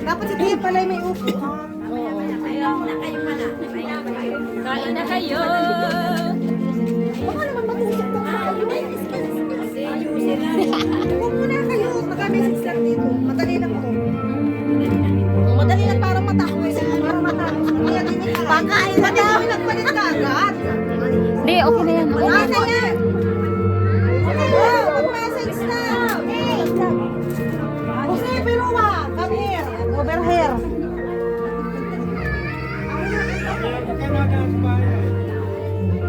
Dapat si Tia pala may upo. Kain na kayo. Baka naman matusok na kayo. Huwag mo na kayo. Mag-message lang dito. Madali lang ako. Madali lang parang matako. Parang matako. Pagkain na daw. Nagpalit ka agad. Hindi, okay na yan. Ano na yan? Oh, mag-message na. Jose Peruwa, come here. Over here.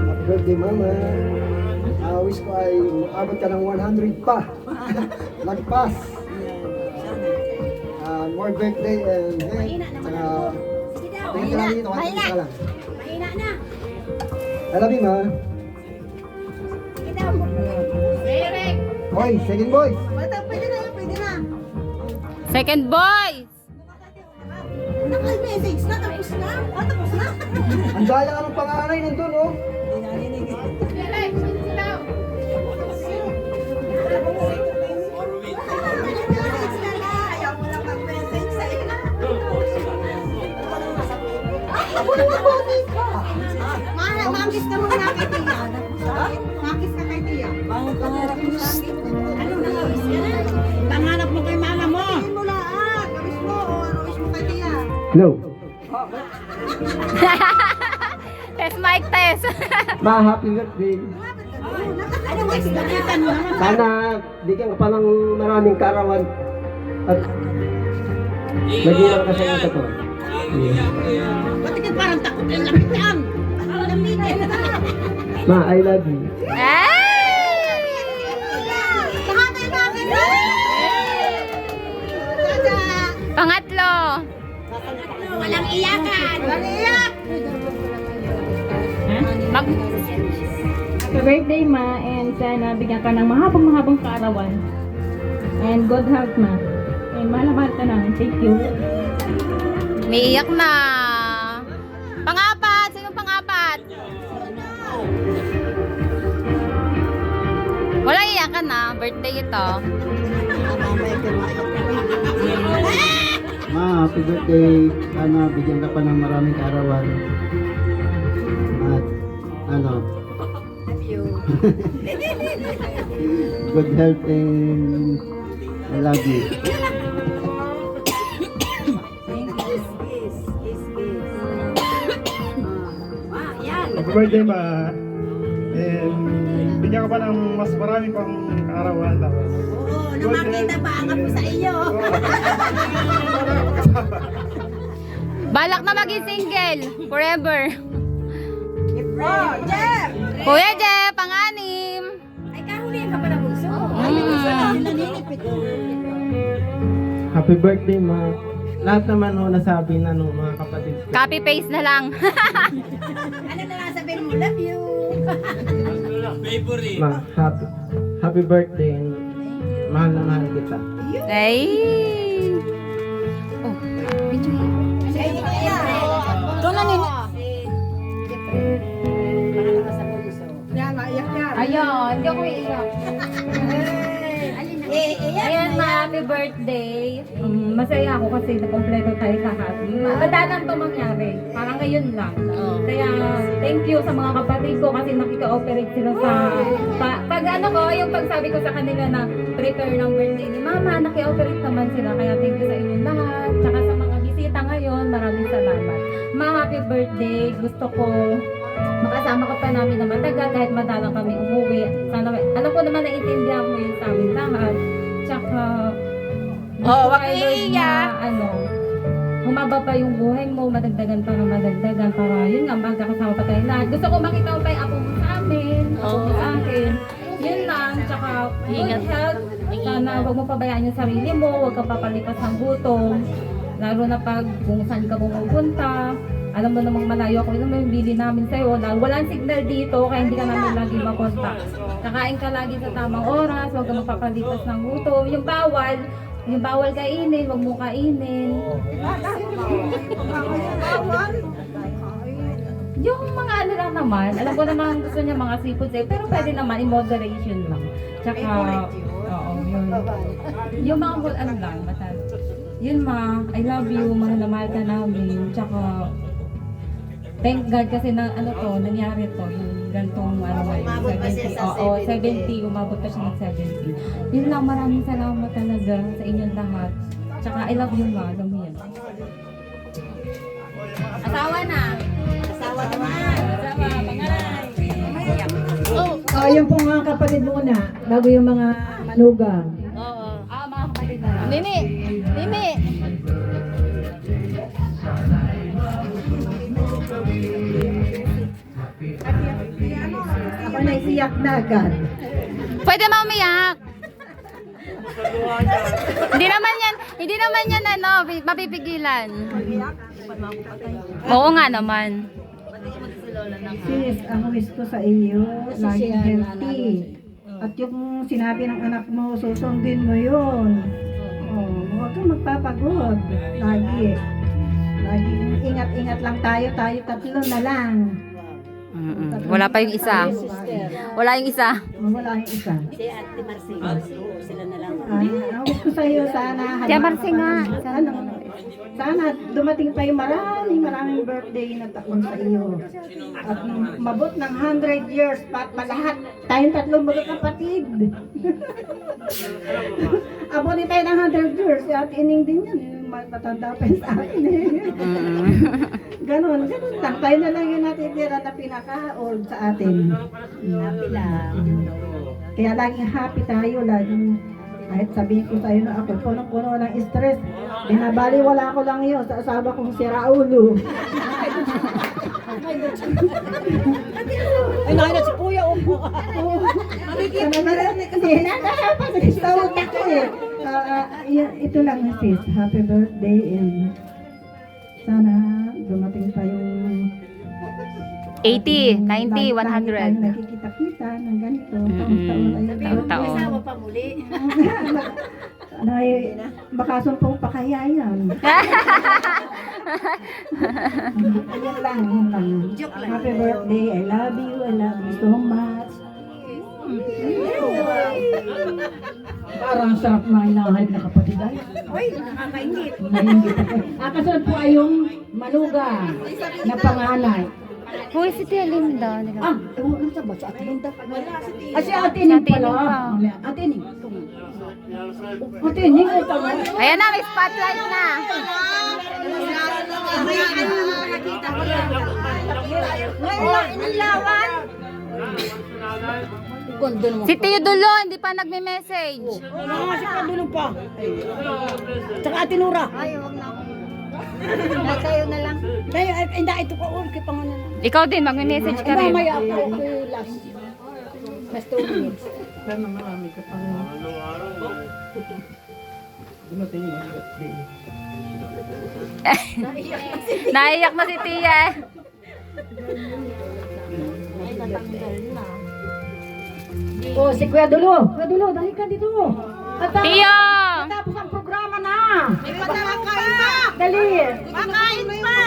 Happy birthday, Mama. Wish ko ay abot ka ng 100 pa. Lagpas. More birthday and health. Tingin ka lang dito. Tingin ka lang. Mahina na. I love you, Ma. Eric. Hoy, second boys. Pwede na yun, pwede na. Second boy. Naka-message na, tapos na. Ah, tapos na. Ang daya ka ng panganay nandun, oh. Ayaw mo lang mag-message sa ina. Makis ka muna kay Tia. Makis ka kay Tia. Pangarap mo sa akin. Ano na wish ka na? Pangarap mo kay mama mo. Sabihin mo lahat. Wish mo o ano wish mo kay Tia. Hello. Test mic test. Ma, happy birthday. Ano wish ka na? Sana bigyan ka pa ng maraming karawan at naging ka sa ito ko. Ba't ka parang takot ang lapitan? Lamitin na. Ma, I love you. Ay! Pakatay namin na. Tada! Pangatlo. Walang iyakan. Walang iyak. Mag Happy birthday, Ma, and sana bigyan ka ng mahabang kaarawan. And good health, Ma. And mahal ka namin. Thank you. May iyak na. Pangapat. Sino pangapat? Walang iyakan na. Birthday ito. Ma, happy birthday. Sana bigyan ka pa ng maraming kaarawan. At ano? Good health and I love you. Happy birthday, Ma. And bigyan ka pa ng mas marami pang kaarawan. Tapos, Oo, nung makita pa ang apo sa iyo. Balak na maging single. Forever. Oh, Jeff! Kuya Jeff, pang-anim. Ay, kahulihan ka pa na bunso. Happy birthday, Ma. Lahat naman ho nasabi na nung mga kapatid ko. Copy paste na lang. Ano na lang sabihin mo? Love you. Ma, happy birthday. And mahal na mahal kita. Ay. Oh, video yun. Doon na nini. Yan, maiyak yan. Ayun, hindi ako iiyak. Ayan, Ma, happy birthday. Masaya ako kasi nakompleto tayo lahat. Madalang to mangyari. Parang ngayon lang. Kaya, thank you sa mga kapatid ko kasi nakika-operate sila sa... Pag ano ko, yung pagsabi ko sa kanila na prepare ng birthday ni Mama, naki-operate naman sila. Kaya thank you sa inyong lahat. Tsaka sa mga bisita ngayon, maraming salamat. Ma, happy birthday. Gusto ko makasama ka pa namin na matagal kahit madalang kami umuwi. Sana, alam ko naman naiintindihan mo yun sa amin lahat. Tsaka, Wag kay Lord iiyak. na, humaba pa yung buhay mo, madagdagan pa ng madagdagan para yun nga, magkakasama pa tayo lahat. Gusto ko makita mo pa yung apo mo sa amin, apo mo sa akin. Yun lang, tsaka good health. Sana huwag mo pabayaan yung sarili mo, huwag ka papalipas ng gutom. Lalo na pag kung saan ka pumupunta. Alam mo namang malayo ako, yun naman yung bili namin sa'yo. Walang signal dito, kaya hindi ka namin lagi makontak. Kakain ka lagi sa tamang oras, huwag ka magpapalipas ng gutom. Yung bawal kainin, huwag mo kainin. Yung mga ano lang naman, alam ko naman gusto niya mga seafood eh, pero pwede naman in moderation lang. Tsaka, oo, yun. Yung mga ano lang, masyado. Yun ma, I love you, mahal na mahal ka namin. Tsaka, thank God kasi na ano to, nangyari to, yung gantong Umabot pa siya 70. sa Oo, 70. 70, umabot pa siya ng 70. Yun lang, maraming salamat talaga sa inyong lahat. Tsaka I love you ma, alam mo yan. Asawa na! Asawa naman. Asawa, pangalan! Yung po mga kapatid muna, bago yung mga manugang. Mga kapatid na. Mimi! Mimi! Ako na isiyak na agad. Pwede maumiyak. Hindi naman yan ano, mapipigilan. Oo nga naman. Sis, ang wish ko sa iyo, laging healthy. At yung sinabi ng anak mo, susundin mo yun. Oh, huwag kang magpapagod. Lagi. Laging ingat-ingat lang tayo tatlo na lang. Wala pa yung isa. Wala yung isa. Wala yung isa. Si Ate Marcy. Sila na lang. Ang wish ko sa iyo, sana. Kaya Marcy nga. Sana dumating pa yung maraming birthday na taon sa iyo. At mabot ng 100 years pa lahat. Tayong tatlong magkakapatid. Abutin tayo ng 100 years. At ining din yan. Matanda pa yun sa akin eh. Ganon lang. Tayo na lang yung natitira na pinaka-old sa atin. Happy lang. Kaya laging happy tayo. Laging kahit sabihin ko sa'yo na ako punong-puno ng stress, binabaliwala ko lang yun sa asawa kong si Raulo. Ay, nakita si Kuya Upo. Tawag ako eh. Ito lang sis, happy birthday and sana dumating pa yung 80, 90, 100. Nakikita-kita ng ganito. Taon-taon tayo. Taon. pa muli. Baka sumpong pa kaya yan. Yun lang. Joke lang. Happy birthday, I love you so much. Parang sarap na inahalip na kapatid ay. Uy, nakakaingit. Kasunod po ay yung manuga na panganay. Hoy, si Tia Linda. Ewan sa ba? Sa Ate Linda? Si Ate Si Ning Ate pala. Ning Ate Ning. Ate Ning, ito mo. Ayan na, may spotlight na. Si Tio Dulo, hindi pa nagme-message. Si Padulong pa. Tsaka Ate Nura. Kayo na lang. Tayo, hindi, ito pa. Kaya pa nga na lang. Ikaw din, magme-message ka rin. Mamaya ako, last. Last 2 minutes. Dumating yung birthday. Naiyak na si Tia. Oh, si Kuya Dulo. Kuya Dulo, dali ka dito. Tio! Tapos ang programa na. May patakain pa! Dali. Makain pa!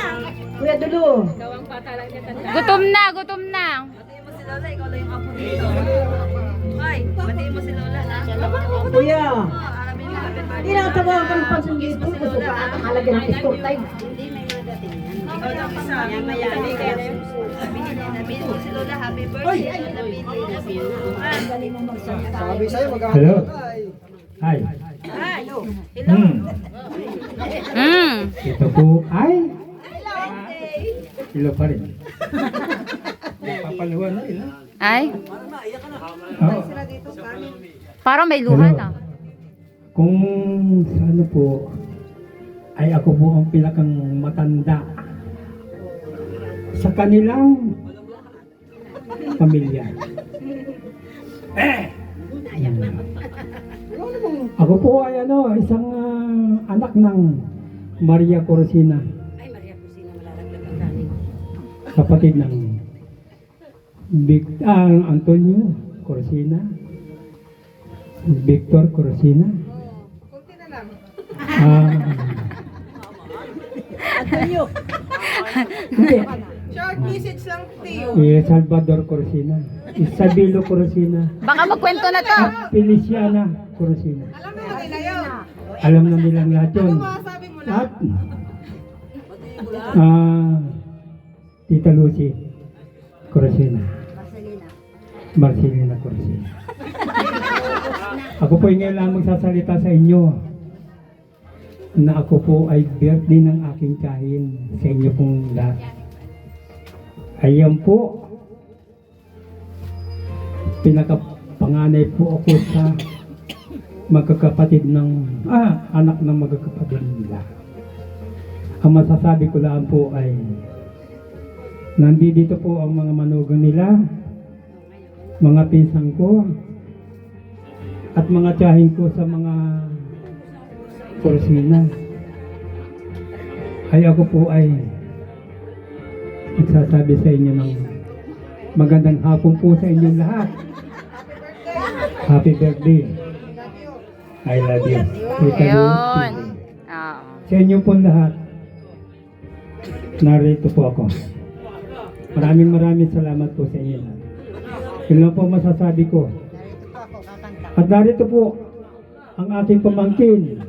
Kuya Dulo. Gutom na, gutom na. Kuya. Hindi na tawag kang pansungit ko. Gusto ka at halaga ng pistol time. Ikaw lang isa. Mayami kaya nabili mo si Lola. Happy birthday. Sabi sa'yo, Hello. mag-ahal. Hi. Hello. Ito po ay hello pa rin. Papaluhan na rin. Ay, Oo. parang may luha na. Kung sa ano po, ay ako po ang pinakang matanda sa kanilang pamilya. Ako po ay isang anak ng Maria Corosina. Ay, Maria Cristina, malalaglag ang galing. Kapatid ng Antonio Corosina, Victor Corosina. Antonio. Hindi. Short message lang, Tio. Salvador Corosina, Isabelo Corosina, Baka magkwento na to. at Feliciana Corosina. Alam mo, Matinayo. Alam na nilang lahat yun. Sabi mo na. At, Tita Lucy Corosina. Marcelina Corosina. Ako po ay ngayon lang magsasalita sa inyo na ako po ay birthday ng aking kahin sa inyo pong lahat. Ayan po, pinakapanganay po ako sa magkakapatid ng anak ng magkakapatid nila. Ang masasabi ko lang po ay nandito po ang mga manugang nila, mga pinsang ko, at mga tiyahin ko sa mga Corosina. Ay ako po ay nagsasabi sa inyo ng magandang hapon po sa inyong lahat. Happy birthday. I love you. Tita Lu. Ayun. Oo. Sa inyo po lahat, narito po ako. Maraming salamat po sa inyo lahat. Yun lang po masasabi ko. At narito po ang ating pamangkin.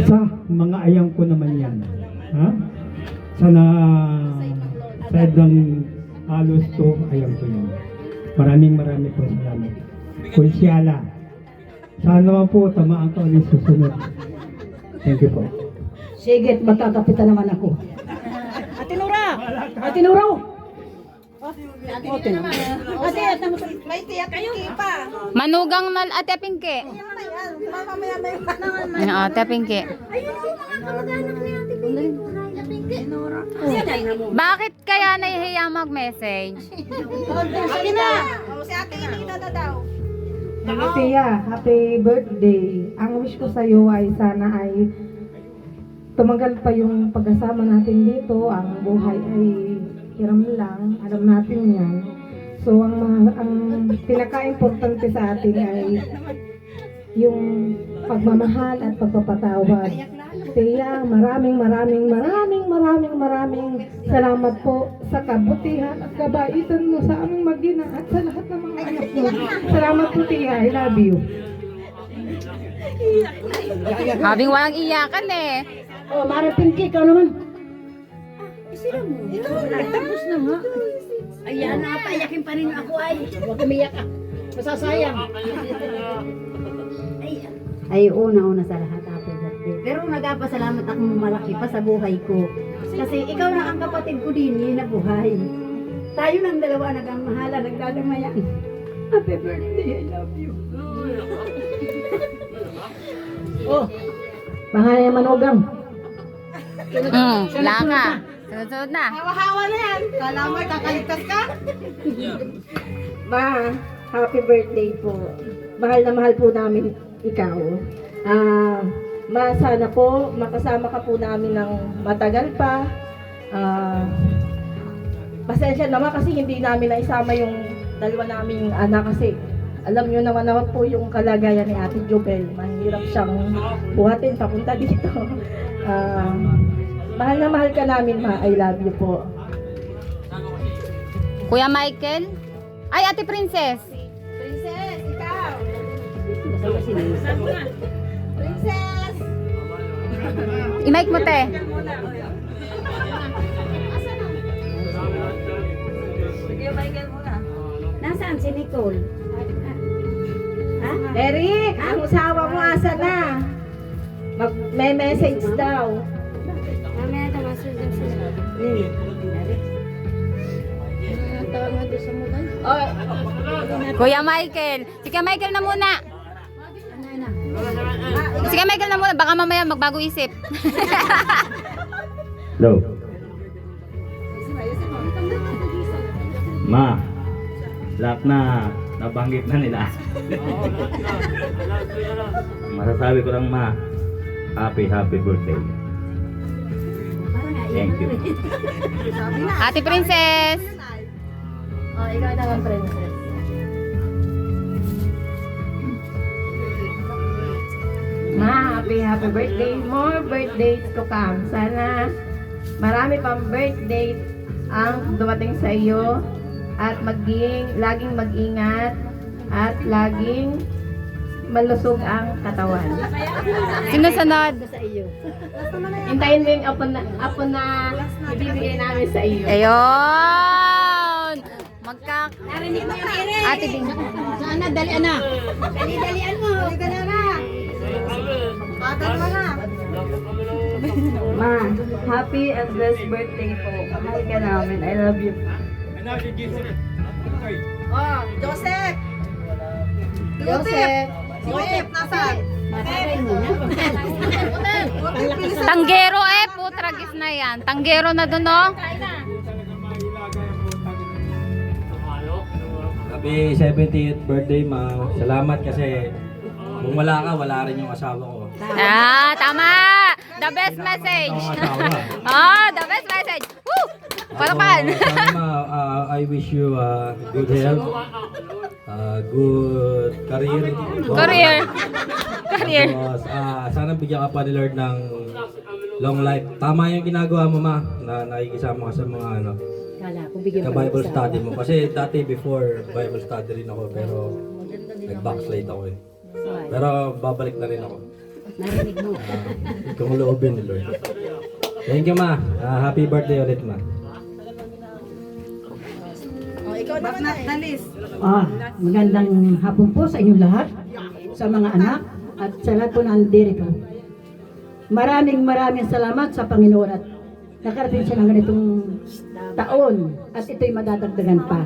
Sa mga ayang ko naman yan. Ha? Sana side ng halos to, ayang ko yan. Maraming po salamat. Konsyala. Sana naman po tamaan ka ulit susunod. Thank you po. Sige, matatapitan naman ako. Ate Nora! Ate Nora! Kasi may tiyak kayo pa. Manugang na Ate Pinky. Mamaya may Oo, Ate Pinky. Bakit kaya nahihiya mag-message? Sige na. Si ate Nina na daw. Tia, happy birthday. Ang wish ko sa iyo ay sana ay tumagal pa yung pagkasama natin dito. Ang buhay ay hiram lang. Alam natin yan. So, ang pinaka-importante sa atin ay yung pagmamahal at pagpapatawad. Tia, maraming salamat po sa kabutihan at kabaitan mo sa aming mag-ina at sa lahat ng mga anak mo. Salamat po, Tia. I love you. Habing walang iyakan eh. Oh, Mara Pinky, ikaw naman. Tapos na nga. Ayan, napaiyakin pa rin ako ay. Huwag umiyak ka. Masasayang. Ay, una-una sa lahat, happy birthday. Pero nagpasalamat akong malaki pa sa buhay ko. Kasi ikaw na ang kapatid ko din, yun na buhay. Tayo ng dalawa nagmamahala, nagdadamayan. Happy birthday, I love you. Oh, mahal yung manugang. Wala ka. Sunod na. Hawa-hawa na yan. Kala mo kakaligtas ka? Ma, happy birthday po. Mahal na mahal po namin ikaw. Ma, sana po makasama ka po namin ng matagal pa. Pasensya naman kasi hindi namin naisama yung dalawa naming anak kasi alam nyo naman po yung kalagayan ni Ate Jobel. Mahirap siyang buhatin papunta dito. Mahal na mahal ka namin, ma. I love you po. Kuya Michael? Ay, Ate Princess. Princess, ikaw. Princess. I-mic mo, te. Sige, Michael muna. Nasaan si Nicole? Ha? Eric, ang usawa mo asa na? May message daw. Mamaya na message din sila. Kuya Michael. Sige, Michael na muna. Sige, Michael na muna. Baka mamaya magbago isip. Hello. Ma, lahat na nabanggit na nila. Masasabi ko lang, ma, happy birthday. Thank you. Ate Princess. Oh, ikaw naman, princess. Ma, happy birthday. More birthdays to come. Sana marami pang birthday ang dumating sa iyo at laging mag-ingat at laging malusog ang katawan. Sinusunod. Sa iyo. Hintayin mo yung apo na ibibigay namin sa iyo. Ayun! Narinig mo yung Tere. Ate Ding. Sana, dalian na. Dali-dalian mo. Dali-dalian na. Bagal mo na. Ma, happy and blessed birthday po. Mahal ka namin. I love you. Oh, Joseph. Joseph. Joseph, nasaan? Matagay mo na. Tanggero putragis na yan. Tanggero na dun, oh. Happy 70th birthday, ma. Salamat kasi kung wala ka, wala rin yung asawa ko. Ah, tama! The best message. The best message. Woo! Palapan. I wish you good health, good career. Career. Tapos, sana bigyan ka pa ni Lord ng long life. Tama yung ginagawa mo, ma, na nakikisama ka sa mga Kala ko bigyan sa pa ng Bible isa. study mo. Kasi dati before, Bible study rin ako, pero nag-backslide ako eh. Pero babalik na rin ako. Narinig mo. Kung loobin ni Lord. Thank you, ma. Happy birthday ulit, ma. Oh, ikaw naman na. Dalis. Magandang hapon po sa inyong lahat, sa mga anak, at sa lahat po na andirito. Maraming salamat sa Panginoon at nakarating siya ng ganitong taon at ito'y madadagdagan pa.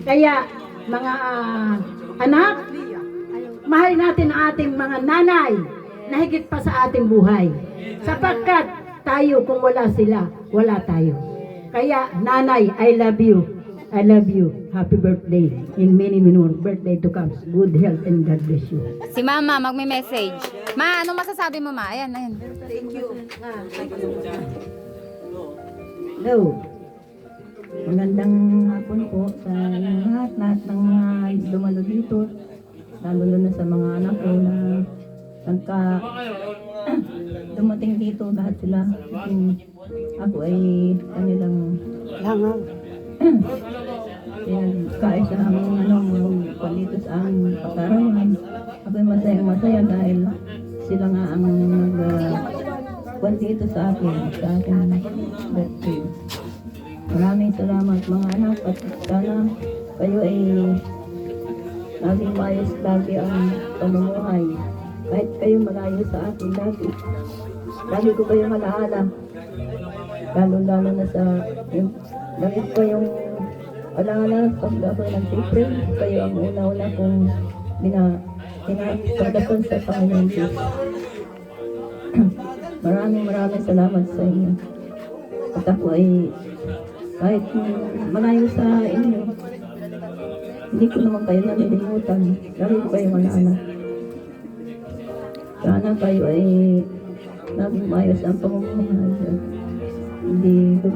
Kaya, mga anak, mahalin natin ang ating mga nanay na higit pa sa ating buhay. Sapagkat tayo, kung wala sila, wala tayo. Kaya, nanay, I love you. I love you. Happy birthday. In many more birthday to come. Good health and God bless you. Si Mama, magme-message. Ma, ano masasabi mo, Ma? Ayan. Thank you. Hello. Magandang hapon po sa lahat ng mga dumalo dito. Lalo na sa mga anak ko na pagka dumating dito lahat sila. Ako ay kanilang langaw. Kaisa ang palito sa ang pagkaraman. Ako'y masaya dahil sila nga ang dito sa akin birthday. Maraming salamat mga anak at sana kayo ay laging maayos lagi ang pamumuhay. Kahit kayo malayo sa akin lagi ko kayo malaala. Lalo na sa lagi ko yung alaala pag ako'y nag-pray, kayo ang una-una kong pinagdasal sa Panginoon Diyos. Maraming salamat sa inyo. At ako ay kahit malayo sa inyo, hindi ko naman kayo nalilimutan. Lagi ko kayo malaala. Sana kayo ay laging maayos ang pamumuhay. Hindi ko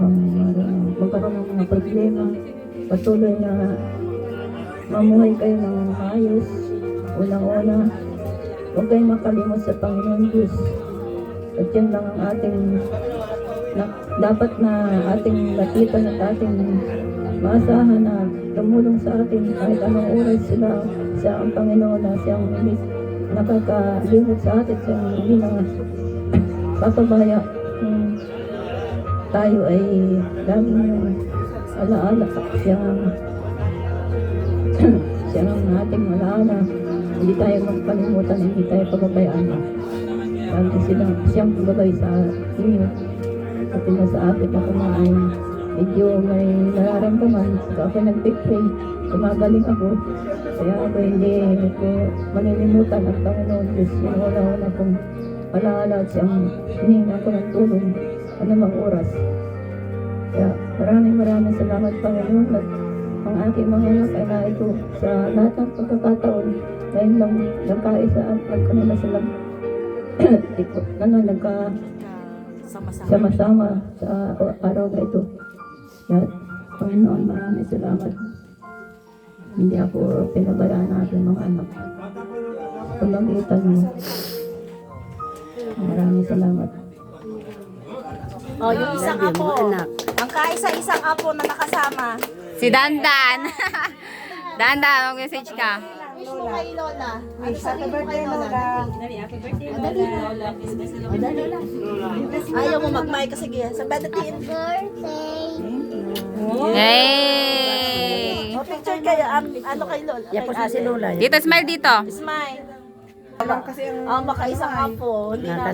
magkaroon ng mga problema. Patuloy na mamuhay kayo ng maayos. Unang-una, huwag kayong makalimot sa Panginoon Diyos. At yan lang ang ating dapat na ating lapitan at ating maasahan na tumulong sa atin kahit anong oras sila sa ang Panginoon na siyang nakakalimot sa atin, siyang hindi na papabaya. Tayo ay laging alaala siyang ang ating alaala. Hindi tayo magkalimutan, hindi tayo pababayaan. Lagi siyang pagabay sa inyo. At sa akin ako na ay medyo may nararamdaman. So ako nag-pray, gumagaling ako. Kaya ako hindi ko malilimutan ang Panginoon Diyos. Yung wala kong alaala at siyang hininga ko ng tulong anumang oras. Kaya maraming salamat Panginoon at ang aking mga anak ay narito sa lahat ng pagkakataon. Ngayon lang nagkaisa at kanila silang sama-sama sa araw na ito. Kaya Panginoon, maraming salamat. Hindi ako pinabayaan natin mga anak. Pamagitan mo. Maraming salamat. Oh, yung isang apo. Ang kaisa-isang apo na nakasama. Si Dandan. Dandan, mag-message ka. wish mo kay Lola? Ano Happy birthday, Lola. Ayaw mo mag-mic kasi sa badatin. Yay! O, picture kayo. Ano kay Lola? Kay ate. Tita, smile dito. Smile. Makaisang apo. Hindi namin